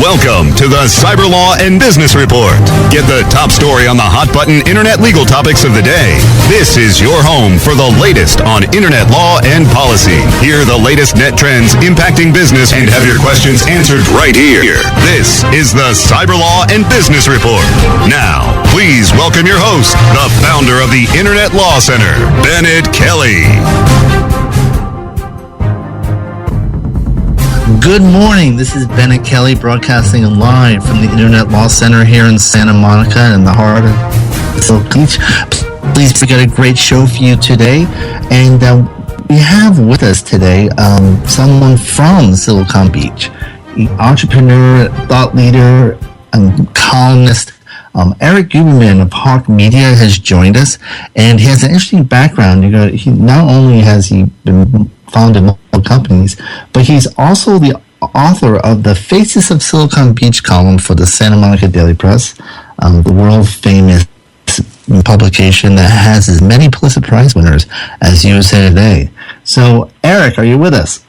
Welcome to the Cyber Law and Business Report. Get the top story on the hot button internet legal topics of the day. This is your home for the latest on internet law and policy. Hear the latest net trends impacting business and have your questions answered right here. This is the Cyber Law and Business Report. Now, please welcome your host, the founder of the Internet Law Center, Bennett Kelly. Good morning. This is Bennett Kelly broadcasting live from the Internet Law Center here in Santa Monica in the heart of Silicon Beach. Please, we got a great show for you today. And we have with us today someone from Silicon Beach, entrepreneur, thought leader, and columnist. Erik Huberman of Hawk Media has joined us, and he has an interesting background. He not only has he been founded multiple companies, but he's also the author of the Faces of Silicon Beach column for the Santa Monica Daily Press, the world famous publication that has as many Pulitzer Prize winners as USA Today. So, Erik, are you with us?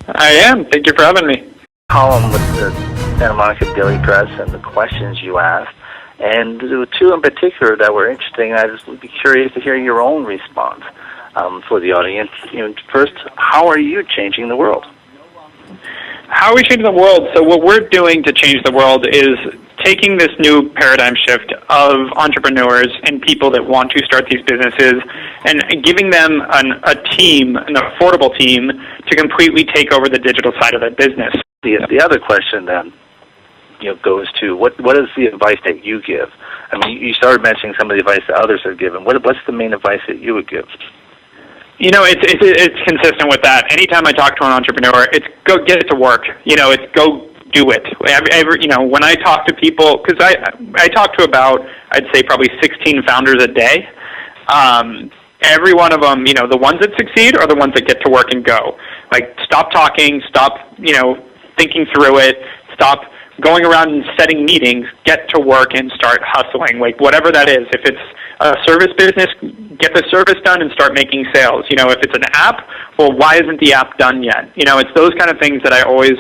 I am. Thank you for having me. Column with the Santa Monica Daily Press and the questions you asked. And there were two in particular that were interesting. I just would be curious to hear your own response for the audience. First, how are you changing the world? How are we changing the world? So what we're doing to change the world is taking this new paradigm shift of entrepreneurs and people that want to start these businesses and giving them a team, an affordable team, to completely take over the digital side of their business. The other question then goes to what is the advice that you give? I mean, you started mentioning some of the advice that others have given. What's the main advice that you would give? It's consistent with that. Anytime I talk to an entrepreneur, it's go get it to work. It's go do it. When I talk to people, because I talk to about, I'd say probably 16 founders a day. Every one of them, the ones that succeed are the ones that get to work and go. Like, stop talking, stop, thinking through it, stop going around and setting meetings, get to work and start hustling, like whatever that is. If it's a service business, get the service done and start making sales. If it's an app, well, why isn't the app done yet? It's those kind of things that I always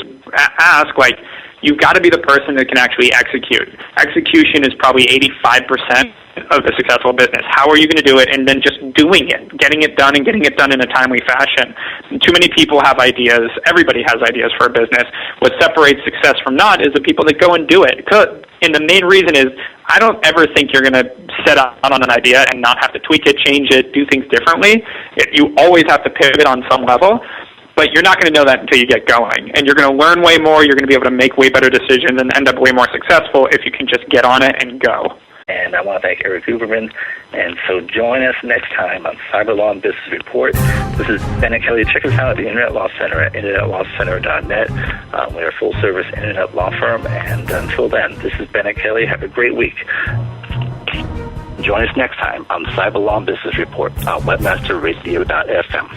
ask, like, you've got to be the person that can actually execute. Execution is probably 85% of a successful business. How are you going to do it? And then just doing it, getting it done and getting it done in a timely fashion. And too many people have ideas. Everybody has ideas for a business. What separates success from not is the people that go and do it. And the main reason is I don't ever think you're going to set out on an idea and not have to tweak it, change it, do things differently. You always have to pivot on some level. But you're not going to know that until you get going. And you're going to learn way more. You're going to be able to make way better decisions and end up way more successful if you can just get on it and go. And I want to thank Erik Huberman. And so join us next time on Cyber Law and Business Report. This is Bennett Kelly. Check us out at the Internet Law Center at internetlawcenter.net. We're a full-service Internet law firm. And until then, this is Bennett Kelly. Have a great week. Join us next time on Cyber Law and Business Report on webmasterradio.fm.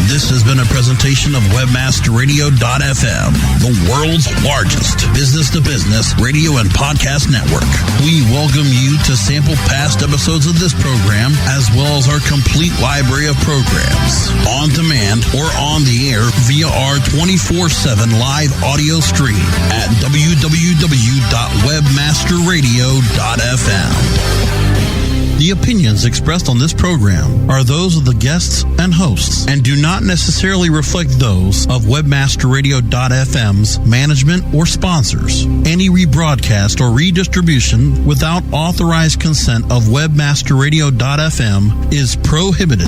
This has been a presentation of webmasterradio.fm, the world's largest business-to-business radio and podcast network. We welcome you to sample past episodes of this program, as well as our complete library of programs, on demand or on the air via our 24/7 live audio stream at www.webmasterradio.fm. The opinions expressed on this program are those of the guests and hosts and do not necessarily reflect those of webmasterradio.fm's management or sponsors. Any rebroadcast or redistribution without authorized consent of webmasterradio.fm is prohibited.